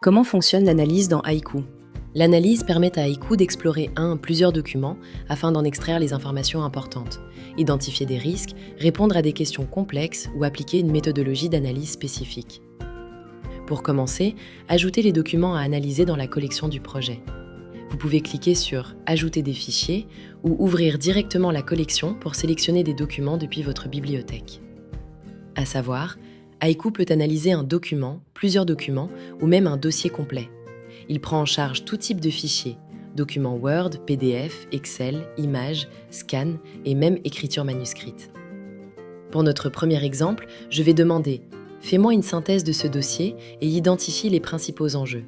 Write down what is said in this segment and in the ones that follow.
Comment fonctionne l'analyse dans Haïku? L'analyse permet à Haïku d'explorer plusieurs documents afin d'en extraire les informations importantes, identifier des risques, répondre à des questions complexes ou appliquer une méthodologie d'analyse spécifique. Pour commencer, ajoutez les documents à analyser dans la collection du projet. Vous pouvez cliquer sur « Ajouter des fichiers » ou ouvrir directement la collection pour sélectionner des documents depuis votre bibliothèque. À savoir, Haïku peut analyser un document, plusieurs documents ou même un dossier complet. Il prend en charge tout type de fichiers, documents Word, PDF, Excel, images, scan et même écriture manuscrite. Pour notre premier exemple, je vais demander « Fais-moi une synthèse de ce dossier et identifie les principaux enjeux ».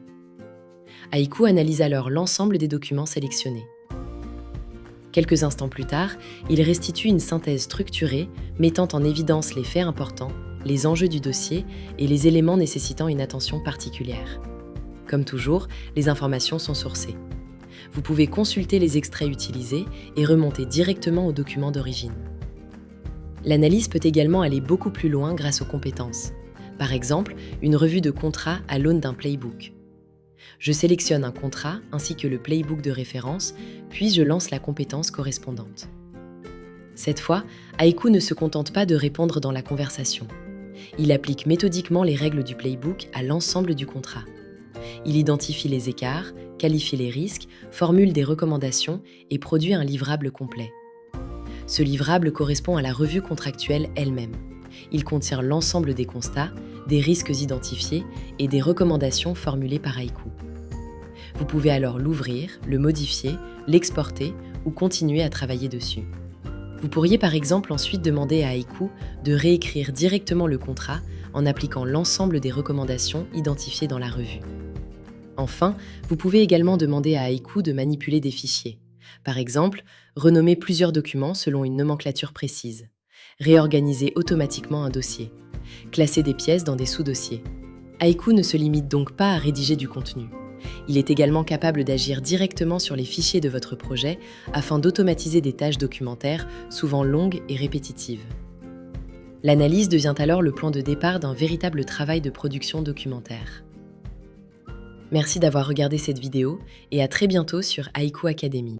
Haïku analyse alors l'ensemble des documents sélectionnés. Quelques instants plus tard, il restitue une synthèse structurée mettant en évidence les faits importants, les enjeux du dossier et les éléments nécessitant une attention particulière. Comme toujours, les informations sont sourcées. Vous pouvez consulter les extraits utilisés et remonter directement au document d'origine. L'analyse peut également aller beaucoup plus loin grâce aux compétences. Par exemple, une revue de contrat à l'aune d'un playbook. Je sélectionne un contrat ainsi que le playbook de référence, puis je lance la compétence correspondante. Cette fois, Haïku ne se contente pas de répondre dans la conversation. Il applique méthodiquement les règles du playbook à l'ensemble du contrat. Il identifie les écarts, qualifie les risques, formule des recommandations et produit un livrable complet. Ce livrable correspond à la revue contractuelle elle-même. Il contient l'ensemble des constats, des risques identifiés et des recommandations formulées par Haïku. Vous pouvez alors l'ouvrir, le modifier, l'exporter ou continuer à travailler dessus. Vous pourriez par exemple ensuite demander à Haïku de réécrire directement le contrat en appliquant l'ensemble des recommandations identifiées dans la revue. Enfin, vous pouvez également demander à Haïku de manipuler des fichiers. Par exemple, renommer plusieurs documents selon une nomenclature précise, réorganiser automatiquement un dossier, classer des pièces dans des sous-dossiers. Haïku ne se limite donc pas à rédiger du contenu. Il est également capable d'agir directement sur les fichiers de votre projet afin d'automatiser des tâches documentaires souvent longues et répétitives. L'analyse devient alors le point de départ d'un véritable travail de production documentaire. Merci d'avoir regardé cette vidéo et à très bientôt sur Haïku Academy.